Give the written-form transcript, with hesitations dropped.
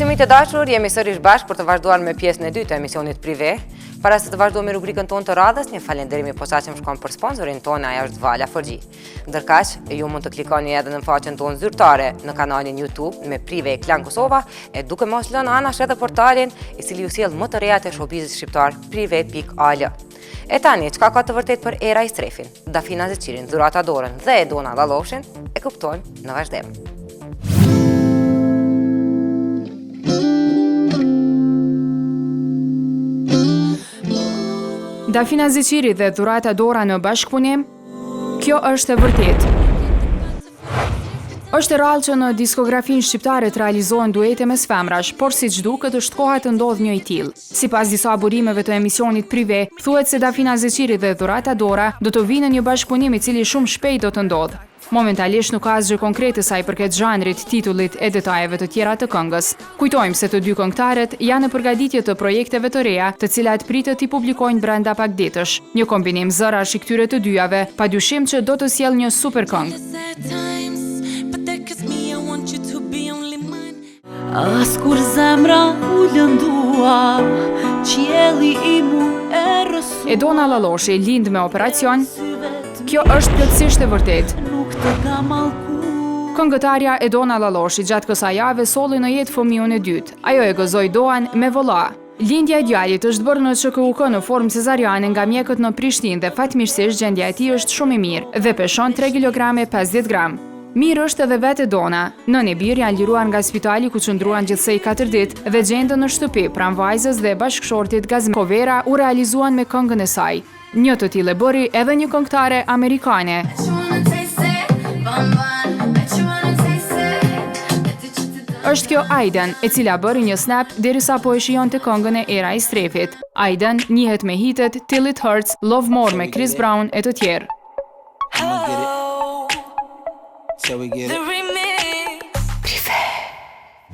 Miqësimit të dashur, jemi sërish bashkë për të vazhduar me pjesën e dytë të emisionit prive. Para se të vazhdojmë me rubrikën tonë të radhës, një falënderim i posaçëm shkon për sponsorin tonë, ajo është Vala Forgji. Ndërkaq, ju mund të klikoni edhe në faqen tonë zyrtare në kanalin YouTube me Prive Klan Kosova, e duke mos lënë anash edhe portalin i cili ju sjell më të reja të showbizit shqiptar, prive.al. E tani, çka ka të vërtet për Era i Strefin, Dafina Zeqirin, Dhurata Dorën dhe Edona Lalloshin, e kuptojmë në vazhdim. Dafina Zeqiri dhe Dhurata Dora në bashkëpunim, kjo është e vërtet. Është e rrallë që në diskografin shqiptare të realizohen duete mes femrash, por si çduket është koha të ndodhë një i tillë. Sipas disa burimeve të emisionit prive, thuhet se Dafina Zeqiri dhe Dhurata Dora do të vinë në një bashkëpunim i cili shumë shpejt do të ndodhë. Momentalisht nuk ka asgjë konkrete sa i përket zhanrit, titullit e detajeve të tjera të këngës. Kujtojmë se të dy këngëtarët janë në përgatitje të projekteve të reja, të cilat pritet i publikojnë brenda pak ditësh. Një kombinim zërash i këtyre të dyjave, padyshim që do të sjellë një super këngë. As kur zemra u lëndua, qielli i mu e rësu. Edona Lalloshi lind me operacion, kjo është plotësisht e vërtet. Këngëtarja Edona Lalloshi gjatë kësaj jave solli në jetë fëmijën e dytë. Ajo e gëzoi Doan me volla. Lindja e djalit është bërë në ÇKUK në formë cezariane nga mjekët në Prishtinë dhe fatmirësisht gjendja e tij është shumë e mirë dhe peshon 3 kg 50 gram. Mirë është edhe vetë Edona. Nënë e birë janë liruar nga spitali ku qëndruan gjithsej 4 ditë dhe gjendën në shtëpi pranë vajzës dhe bashkëshortit Gazme. Kovera u realizuan me këngën e saj. Një të tillë e bëri edhe një këngëtare amerikane. Është kjo Aiden, e cila bëri një snap derisa po e shijonte këngën e Era i Strefit. Aiden njihet me hitet Till It Hurts, Love More me Chris Brown e të tjerë. So we get it.